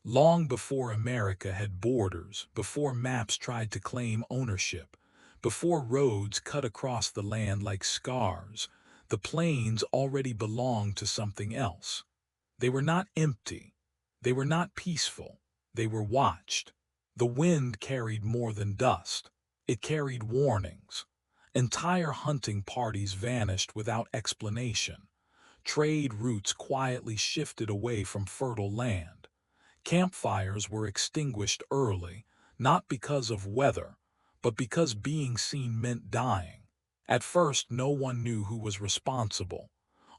Long before America had borders, before maps tried to claim ownership, before roads cut across the land like scars, the plains already belonged to something else. They were not empty. They were not peaceful. They were watched. The wind carried more than dust. It carried warnings. Entire hunting parties vanished without explanation. Trade routes quietly shifted away from fertile land. Campfires were extinguished early, not because of weather, but because being seen meant dying. At first, no one knew who was responsible,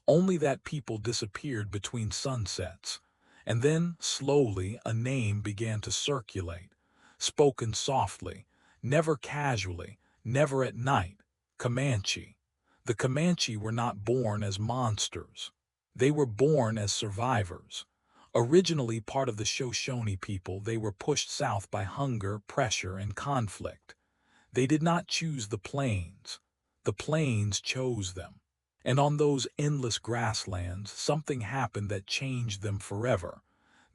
only that people disappeared between sunsets. And then, slowly, a name began to circulate, spoken softly, never casually, never at night: Comanche. The Comanche were not born as monsters. They were born as survivors. Originally part of the Shoshone people, they were pushed south by hunger, pressure, and conflict. They did not choose the plains. The plains chose them. And on those endless grasslands, something happened that changed them forever.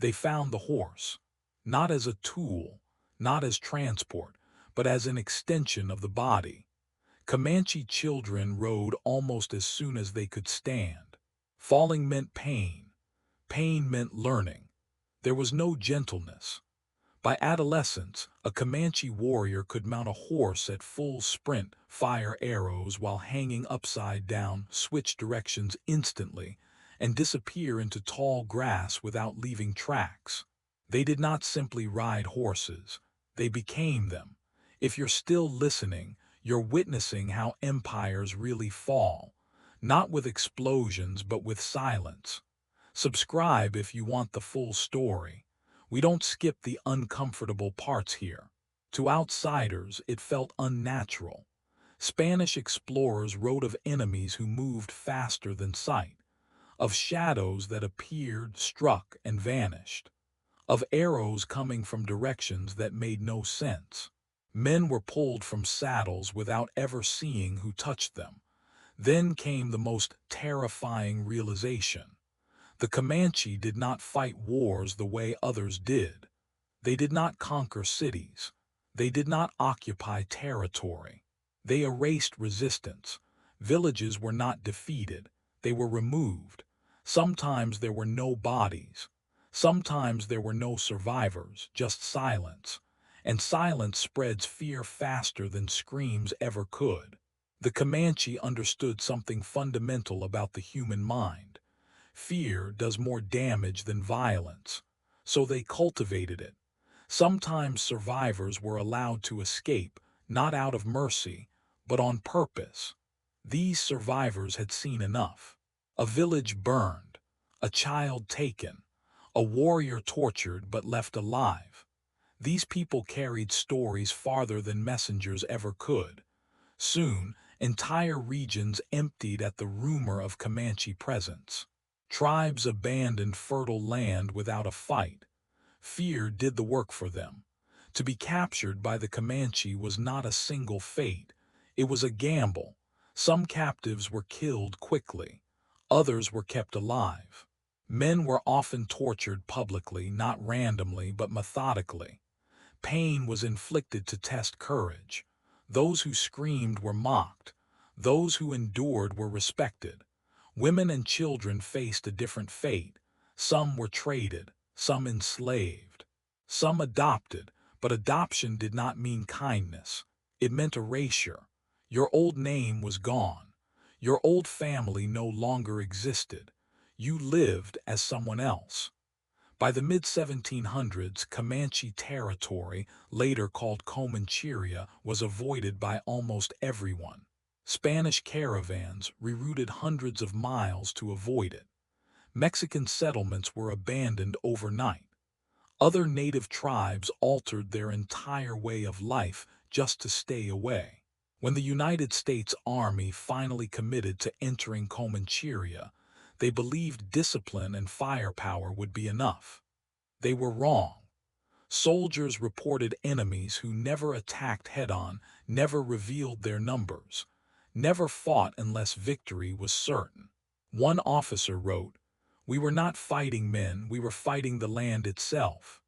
They found the horse, not as a tool, not as transport, but as an extension of the body. Comanche children rode almost as soon as they could stand. Falling meant pain. Pain meant learning. There was no gentleness. By adolescence, a Comanche warrior could mount a horse at full sprint, fire arrows while hanging upside down, switch directions instantly, and disappear into tall grass without leaving tracks. They did not simply ride horses. They became them. If you're still listening, you're witnessing how empires really fall, not with explosions but with silence. Subscribe if you want the full story. We don't skip the uncomfortable parts here. To outsiders, it felt unnatural. Spanish explorers wrote of enemies who moved faster than sight, of shadows that appeared, struck, and vanished, of arrows coming from directions that made no sense. Men were pulled from saddles without ever seeing who touched them. Then came the most terrifying realization. The Comanche did not fight wars the way others did. They did not conquer cities. They did not occupy territory. They erased resistance. Villages were not defeated. They were removed. Sometimes there were no bodies. Sometimes there were no survivors, just silence. And silence spreads fear faster than screams ever could. The Comanche understood something fundamental about the human mind. Fear does more damage than violence, so they cultivated it. Sometimes survivors were allowed to escape, not out of mercy, but on purpose. These survivors had seen enough. A village burned, a child taken, a warrior tortured but left alive. These people carried stories farther than messengers ever could. Soon, entire regions emptied at the rumor of Comanche presence. Tribes abandoned fertile land without a fight. Fear did the work for them. To be captured by the Comanche was not a single fate. It was a gamble. Some captives were killed quickly. Others were kept alive. Men were often tortured publicly, not randomly, but methodically. Pain was inflicted to test courage. Those who screamed were mocked. Those who endured were respected. Women and children faced a different fate. Some were traded, some enslaved, some adopted, but adoption did not mean kindness. It meant erasure. Your old name was gone. Your old family no longer existed. You lived as someone else. By the mid-1700s, Comanche territory, later called Comancheria, was avoided by almost everyone. Spanish caravans rerouted hundreds of miles to avoid it. Mexican settlements were abandoned overnight. Other native tribes altered their entire way of life just to stay away. When the United States Army finally committed to entering Comancheria, they believed discipline and firepower would be enough. They were wrong. Soldiers reported enemies who never attacked head-on, never revealed their numbers, never fought unless victory was certain. One officer wrote, "We were not fighting men, we were fighting the land itself."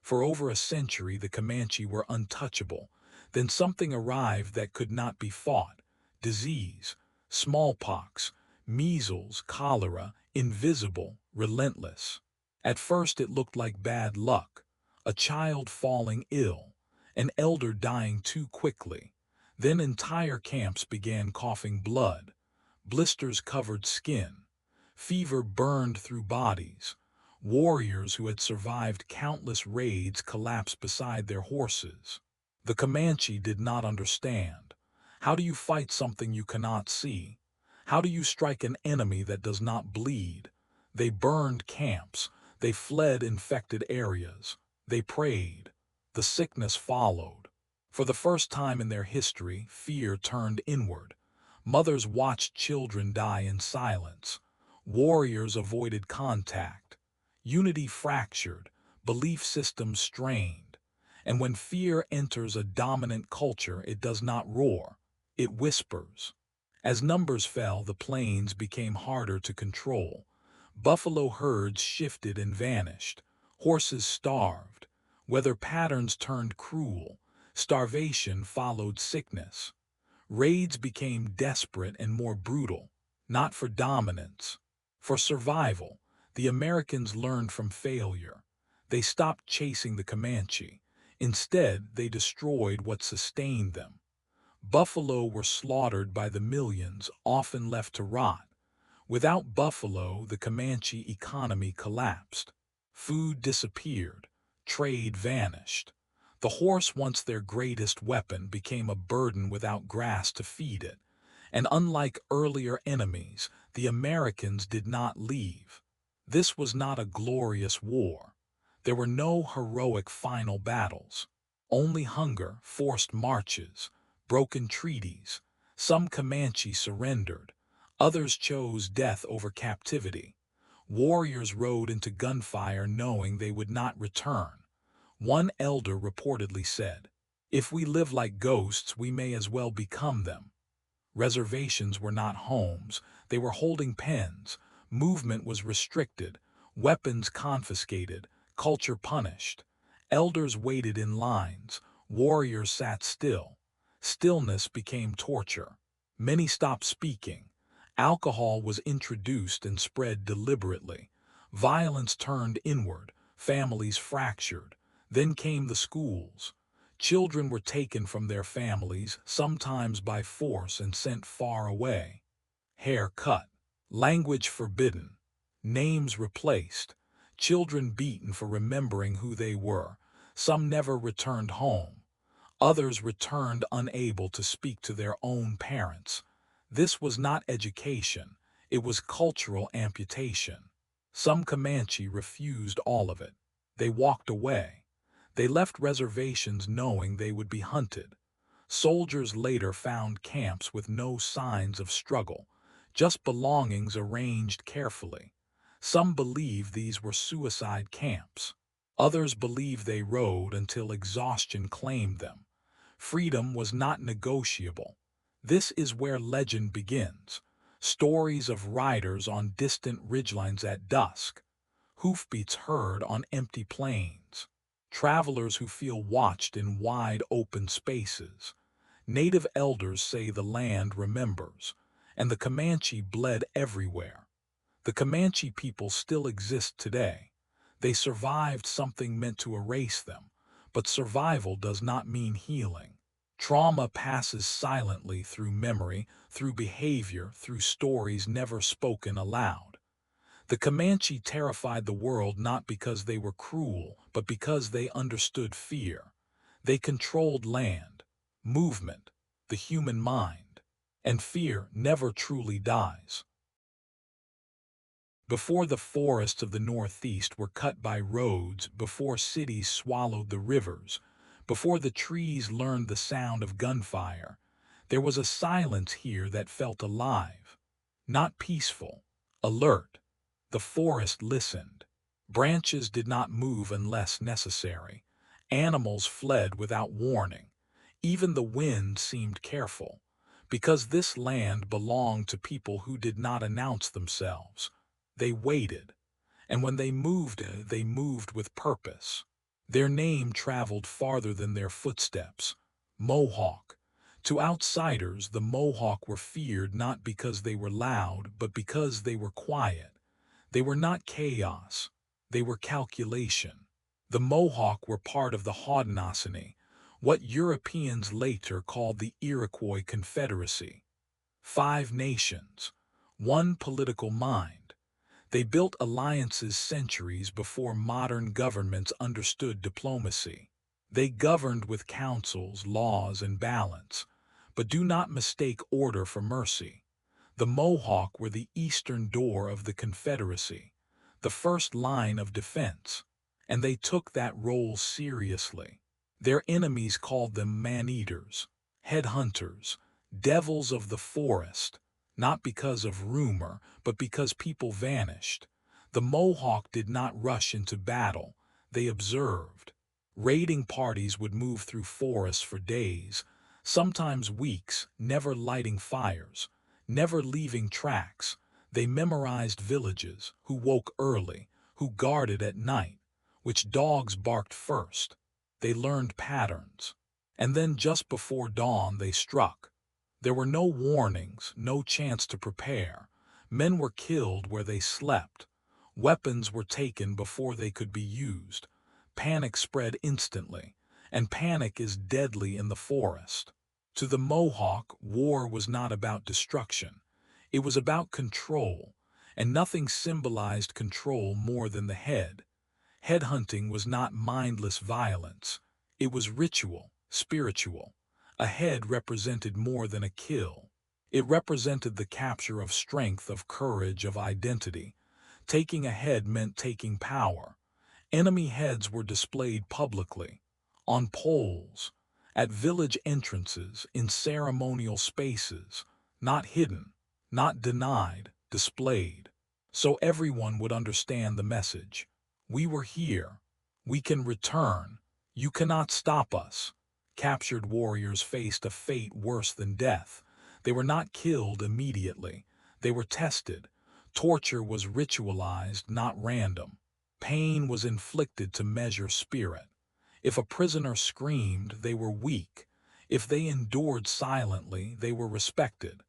For over a century, the Comanche were untouchable. Then something arrived that could not be fought. Disease, smallpox, measles, cholera, invisible, relentless. At first it looked like bad luck, a child falling ill, an elder dying too quickly. Then entire camps began coughing blood, blisters covered skin, fever burned through bodies. Warriors who had survived countless raids collapsed beside their horses. The Comanche did not understand. How do you fight something you cannot see? How do you strike an enemy that does not bleed? They burned camps. They fled infected areas. They prayed. The sickness followed. For the first time in their history, fear turned inward. Mothers watched children die in silence. Warriors avoided contact. Unity fractured. Belief systems strained. And when fear enters a dominant culture, it does not roar. It whispers. As numbers fell, the plains became harder to control. Buffalo herds shifted and vanished. Horses starved. Weather patterns turned cruel. Starvation followed sickness. Raids became desperate and more brutal, not for dominance, for survival. The Americans learned from failure. They stopped chasing the Comanche. Instead, they destroyed what sustained them. Buffalo were slaughtered by the millions, often left to rot. Without buffalo, the Comanche economy collapsed. Food disappeared. Trade vanished. The horse, once their greatest weapon, became a burden without grass to feed it. And unlike earlier enemies, the Americans did not leave. This was not a glorious war. There were no heroic final battles. Only hunger, forced marches, broken treaties. Some Comanche surrendered. Others chose death over captivity. Warriors rode into gunfire knowing they would not return. One elder reportedly said, "If we live like ghosts, we may as well become them." Reservations were not homes, they were holding pens. Movement was restricted, weapons confiscated, culture punished. Elders waited in lines, warriors sat still. Stillness became torture. Many stopped speaking. Alcohol was introduced and spread deliberately. Violence turned inward, families fractured. Then came the schools. Children were taken from their families, sometimes by force, and sent far away. Hair cut, language forbidden, names replaced, children beaten for remembering who they were. Some never returned home. Others returned unable to speak to their own parents. This was not education, it was cultural amputation. Some Comanche refused all of it. They walked away. They left reservations knowing they would be hunted. Soldiers later found camps with no signs of struggle, just belongings arranged carefully. Some believe these were suicide camps. Others believe they rode until exhaustion claimed them. Freedom was not negotiable. This is where legend begins. Stories of riders on distant ridgelines at dusk, hoofbeats heard on empty plains, travelers who feel watched in wide open spaces. Native elders say the land remembers, and the Comanche bled everywhere. The Comanche people still exist today. They survived something meant to erase them, but survival does not mean healing. Trauma passes silently through memory, through behavior, through stories never spoken aloud. The Comanche terrified the world not because they were cruel, but because they understood fear. They controlled land, movement, the human mind, and fear never truly dies. Before the forests of the Northeast were cut by roads, before cities swallowed the rivers, before the trees learned the sound of gunfire, there was a silence here that felt alive, not peaceful, alert. The forest listened. Branches did not move unless necessary. Animals fled without warning. Even the wind seemed careful, because this land belonged to people who did not announce themselves. They waited, and when they moved with purpose. Their name traveled farther than their footsteps. Mohawk. To outsiders, the Mohawk were feared not because they were loud, but because they were quiet. They were not chaos. They were calculation. The Mohawk were part of the Haudenosaunee, what Europeans later called the Iroquois Confederacy. 5 nations. One political mind. They built alliances centuries before modern governments understood diplomacy. They governed with councils, laws, and balance. But do not mistake order for mercy. The Mohawk were the eastern door of the Confederacy, the first line of defense, and they took that role seriously. Their enemies called them man-eaters, headhunters, devils of the forest, not because of rumor, but because people vanished. The Mohawk did not rush into battle, they observed. Raiding parties would move through forests for days, sometimes weeks, never lighting fires, never leaving tracks. They memorized villages, who woke early, who guarded at night, which dogs barked first. They learned patterns. And then just before dawn they struck. There were no warnings, no chance to prepare. Men were killed where they slept. Weapons were taken before they could be used. Panic spread instantly, and panic is deadly in the forest. To the Mohawk, war was not about destruction. It was about control, and nothing symbolized control more than the head. Headhunting was not mindless violence. It was ritual, spiritual. A head represented more than a kill. It represented the capture of strength, of courage, of identity. Taking a head meant taking power. Enemy heads were displayed publicly, on poles, at village entrances, in ceremonial spaces, not hidden, not denied, displayed. So everyone would understand the message. We were here. We can return. You cannot stop us. Captured warriors faced a fate worse than death. They were not killed immediately. They were tested. Torture was ritualized, not random. Pain was inflicted to measure spirit. If a prisoner screamed, they were weak. If they endured silently, they were respected.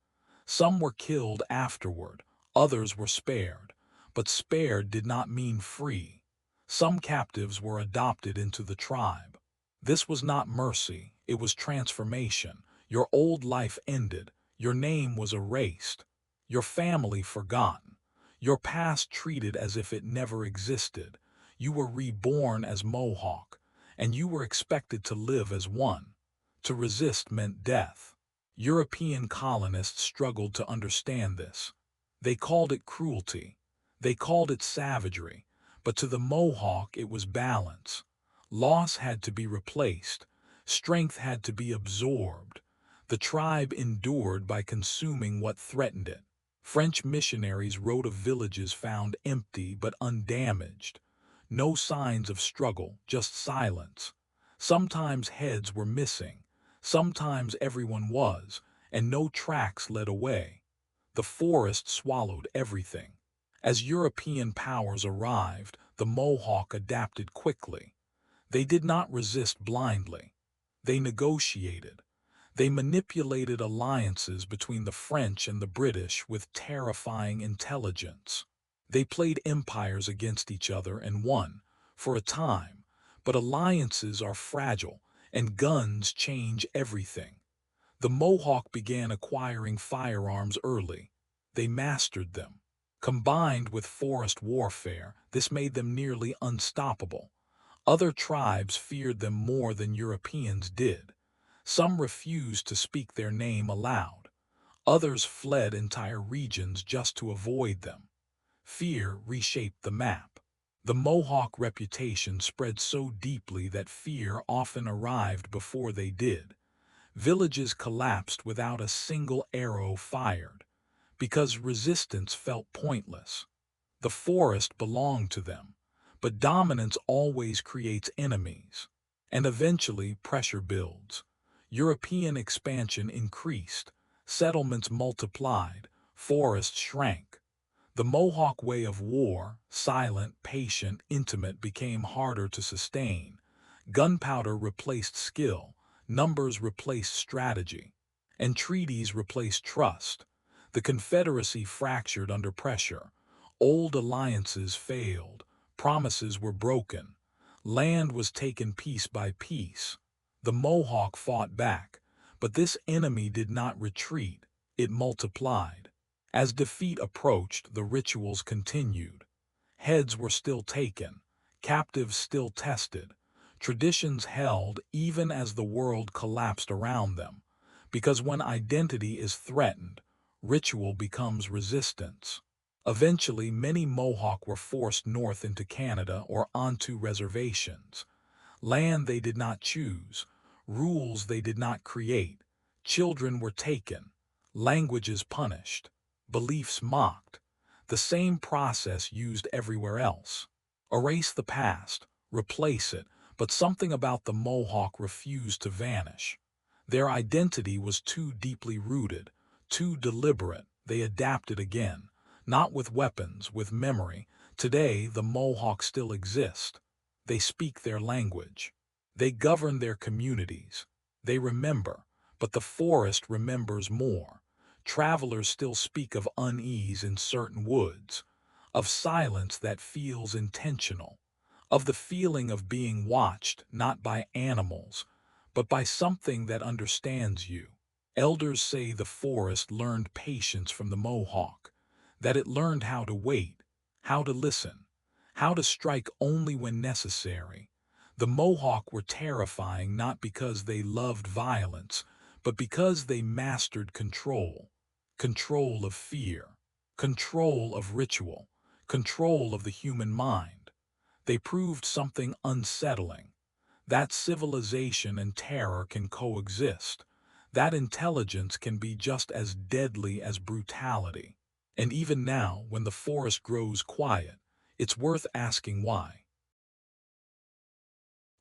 Some were killed afterward, others were spared. But spared did not mean free. Some captives were adopted into the tribe. This was not mercy, it was transformation. Your old life ended, your name was erased, your family forgotten, your past treated as if it never existed. You were reborn as Mohawk, and you were expected to live as one. To resist meant death. European colonists struggled to understand this. They called it cruelty. They called it savagery. But to the Mohawk it was balance. Loss had to be replaced. Strength had to be absorbed. The tribe endured by consuming what threatened it. French missionaries wrote of villages found empty but undamaged. No signs of struggle, just silence. Sometimes heads were missing. Sometimes everyone was, and no tracks led away. The forest swallowed everything. As European powers arrived, the Mohawk adapted quickly. They did not resist blindly. They negotiated. They manipulated alliances between the French and the British with terrifying intelligence. They played empires against each other and won, for a time, but alliances are fragile, and guns change everything. The Mohawk began acquiring firearms early. They mastered them. Combined with forest warfare, this made them nearly unstoppable. Other tribes feared them more than Europeans did. Some refused to speak their name aloud. Others fled entire regions just to avoid them. Fear reshaped the map. The Mohawk reputation spread so deeply that fear often arrived before they did. Villages collapsed without a single arrow fired, because resistance felt pointless. The forest belonged to them, but dominance always creates enemies. And eventually pressure builds. European expansion increased, settlements multiplied, forests shrank. The Mohawk way of war, silent, patient, intimate, became harder to sustain. Gunpowder replaced skill, numbers replaced strategy, and treaties replaced trust. The Confederacy fractured under pressure. Old alliances failed, promises were broken, land was taken piece by piece. The Mohawk fought back, but this enemy did not retreat, it multiplied. As defeat approached, the rituals continued. Heads were still taken, captives still tested, traditions held even as the world collapsed around them. Because when identity is threatened, ritual becomes resistance. Eventually, many Mohawk were forced north into Canada or onto reservations. Land they did not choose, rules they did not create. Children were taken, languages punished, beliefs mocked. The same process used everywhere else. Erase the past, replace it, but something about the Mohawk refused to vanish. Their identity was too deeply rooted, too deliberate. They adapted again, not with weapons, with memory. Today, the Mohawk still exist. They speak their language. They govern their communities. They remember, but the forest remembers more. Travelers still speak of unease in certain woods, of silence that feels intentional, of the feeling of being watched not by animals, but by something that understands you. Elders say the forest learned patience from the Mohawk, that it learned how to wait, how to listen, how to strike only when necessary. The Mohawk were terrifying not because they loved violence, but because they mastered control. Control of fear, control of ritual, control of the human mind. They proved something unsettling, that civilization and terror can coexist, that intelligence can be just as deadly as brutality. And even now, when the forest grows quiet, it's worth asking why.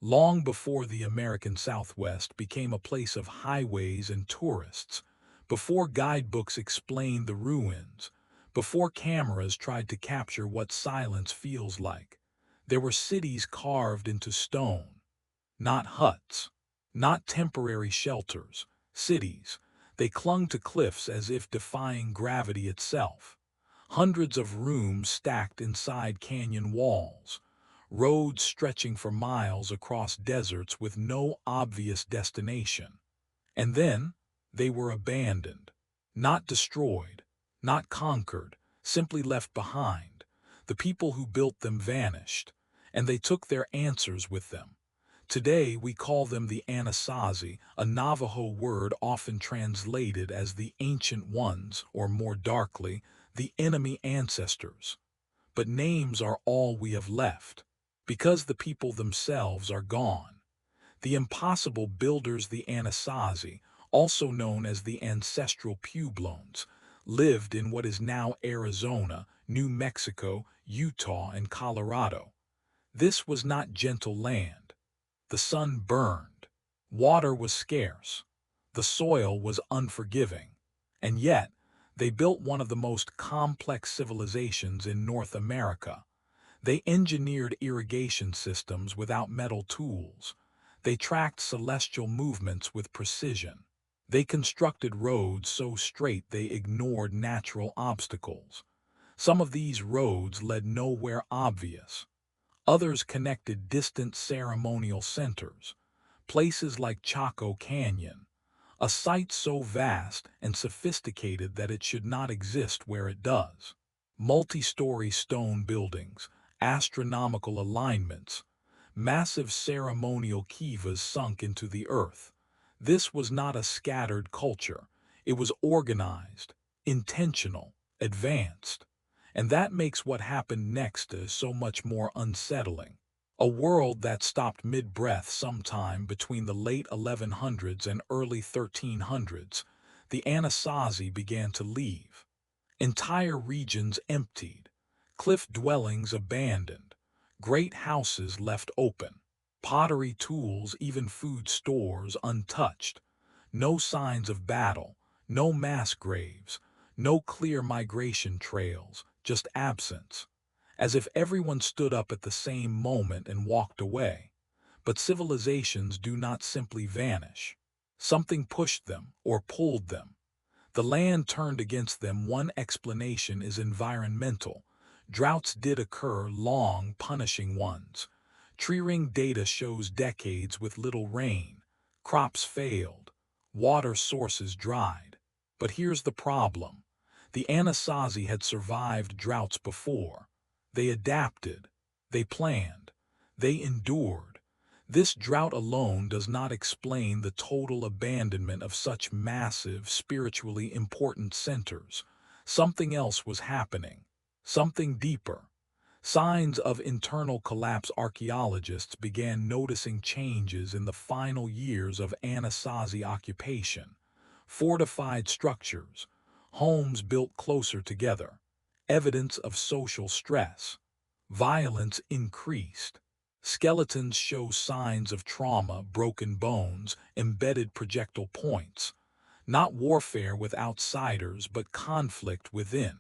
Long before the American Southwest became a place of highways and tourists, before guidebooks explained the ruins, before cameras tried to capture what silence feels like, there were cities carved into stone. Not huts, not temporary shelters, cities. They clung to cliffs as if defying gravity itself. Hundreds of rooms stacked inside canyon walls, roads stretching for miles across deserts with no obvious destination. And then they were abandoned, not destroyed, not conquered, simply left behind. The people who built them vanished, and they took their answers with them. Today we call them the Anasazi, a Navajo word often translated as the Ancient Ones, or more darkly, the enemy ancestors. But names are all we have left, because the people themselves are gone. The impossible builders, the Anasazi, also known as the ancestral Pueblones, lived in what is now Arizona, New Mexico, Utah, and Colorado. This was not gentle land. The sun burned. Water was scarce. The soil was unforgiving. And yet, they built one of the most complex civilizations in North America. They engineered irrigation systems without metal tools. They tracked celestial movements with precision. They constructed roads so straight they ignored natural obstacles. Some of these roads led nowhere obvious. Others connected distant ceremonial centers, places like Chaco Canyon, a site so vast and sophisticated that it should not exist where it does. Multi-story stone buildings, astronomical alignments, massive ceremonial kivas sunk into the earth. This was not a scattered culture. It was organized, intentional, advanced. And that makes what happened next so much more unsettling. A world that stopped mid-breath sometime between the late 1100s and early 1300s, the Anasazi began to leave. Entire regions emptied, cliff dwellings abandoned, great houses left open, pottery tools, even food stores untouched. No signs of battle, no mass graves, no clear migration trails, just absence. As if everyone stood up at the same moment and walked away. But civilizations do not simply vanish. Something pushed them or pulled them. The land turned against them. One explanation is environmental. Droughts did occur, long punishing ones. Tree ring data shows decades with little rain. Crops failed. Water sources dried. But here's the problem. The Anasazi had survived droughts before. They adapted. They planned. They endured. This drought alone does not explain the total abandonment of such massive, spiritually important centers. Something else was happening. Something deeper. Signs of internal collapse. Archaeologists began noticing changes in the final years of Anasazi occupation. Fortified structures, homes built closer together, evidence of social stress. Violence increased. Skeletons show signs of trauma, broken bones, embedded projectile points. Not warfare with outsiders, but conflict within.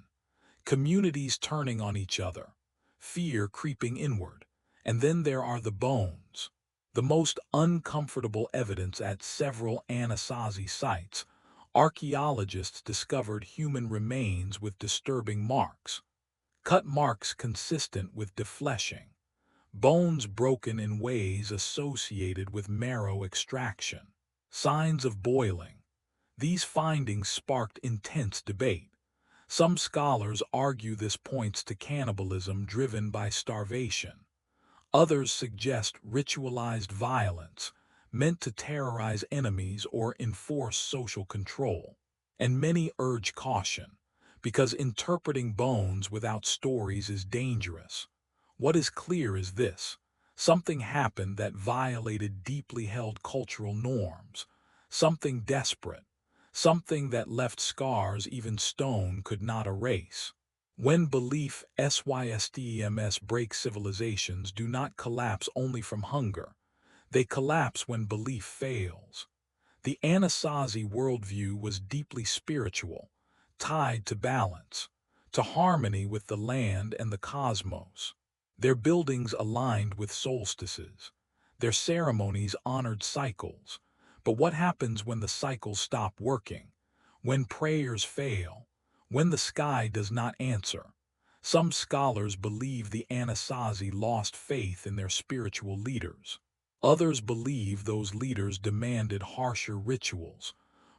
Communities turning on each other. Fear creeping inward. And then there are the bones. The most uncomfortable evidence. At several Anasazi sites, archaeologists discovered human remains with disturbing marks. Cut marks consistent with defleshing. Bones broken in ways associated with marrow extraction. Signs of boiling. These findings sparked intense debate. Some scholars argue this points to cannibalism driven by starvation. Others suggest ritualized violence, meant to terrorize enemies or enforce social control. And many urge caution, because interpreting bones without stories is dangerous. What is clear is this: something happened that violated deeply held cultural norms, something desperate, something that left scars even stone could not erase. When belief systems break, civilizations do not collapse only from hunger. They collapse when belief fails. The Anasazi worldview was deeply spiritual, tied to balance, to harmony with the land and the cosmos. Their buildings aligned with solstices. Their ceremonies honored cycles. But what happens when the cycles stop working? When prayers fail? When the sky does not answer? Some scholars believe the Anasazi lost faith in their spiritual leaders. Others believe those leaders demanded harsher rituals,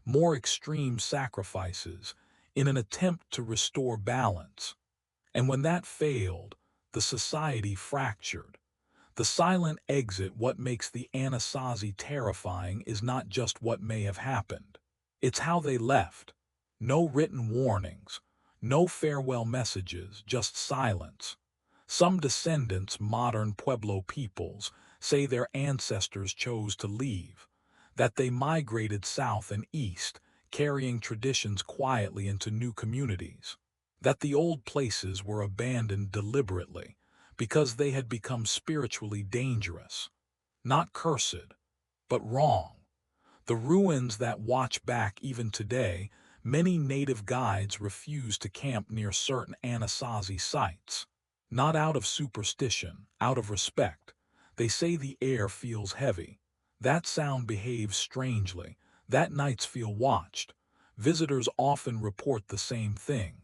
more extreme sacrifices, in an attempt to restore balance. And when that failed, the society fractured. The silent exit. What makes the Anasazi terrifying is not just what may have happened. It's how they left. No written warnings, no farewell messages, just silence. Some descendants, modern Pueblo peoples, say their ancestors chose to leave, that they migrated south and east, carrying traditions quietly into new communities, that the old places were abandoned deliberately because they had become spiritually dangerous, not cursed, but wrong. The ruins that watch back even today. Many native guides refuse to camp near certain Anasazi sites. Not out of superstition, out of respect. They say the air feels heavy. That sound behaves strangely. That nights feel watched. Visitors often report the same thing.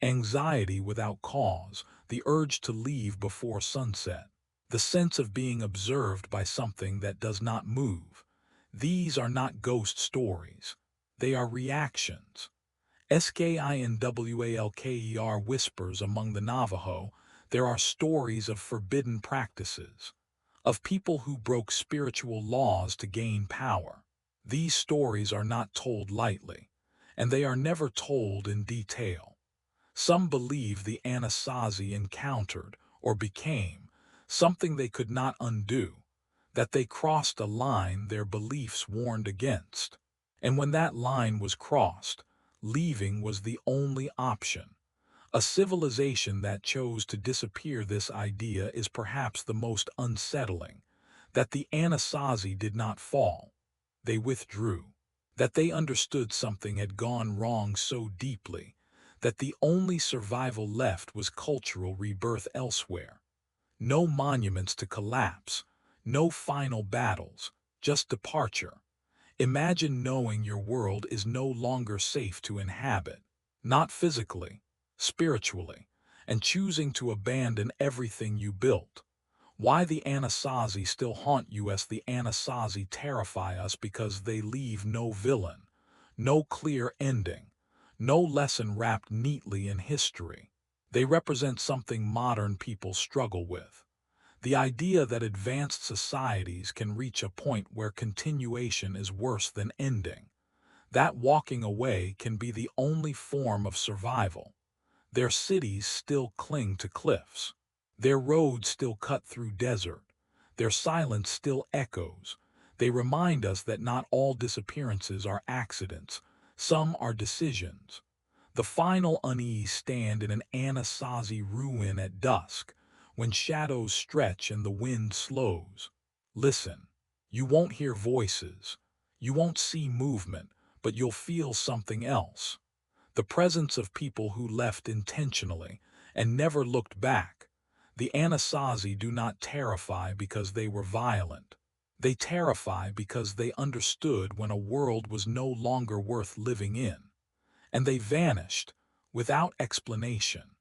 Anxiety without cause, the urge to leave before sunset, the sense of being observed by something that does not move. These are not ghost stories. They are reactions. Skinwalker whispers among the Navajo. There are stories of forbidden practices, of people who broke spiritual laws to gain power. These stories are not told lightly, and they are never told in detail. Some believe the Anasazi encountered, or became, something they could not undo, that they crossed a line their beliefs warned against. And when that line was crossed, leaving was the only option. A civilization that chose to disappear. This idea is perhaps the most unsettling, that the Anasazi did not fall. They withdrew. That they understood something had gone wrong so deeply that the only survival left was cultural rebirth elsewhere. No monuments to collapse, No final battles, just departure. Imagine knowing your world is no longer safe to inhabit, not physically, spiritually, and choosing to abandon everything you built. Why the Anasazi still haunt you? As the Anasazi terrify us because they leave no villain, no clear ending, no lesson wrapped neatly in history. They represent something modern people struggle with. The idea that advanced societies can reach a point where continuation is worse than ending. That walking away can be the only form of survival. Their cities still cling to cliffs. Their roads still cut through desert. Their silence still echoes. They remind us that not all disappearances are accidents. Some are decisions. The final unease stand in an Anasazi ruin at dusk, when shadows stretch and the wind slows. Listen. You won't hear voices. You won't see movement, but you'll feel something else. The presence of people who left intentionally and never looked back. The Anasazi do not terrify because they were violent. They terrify because they understood when a world was no longer worth living in. And they vanished without explanation.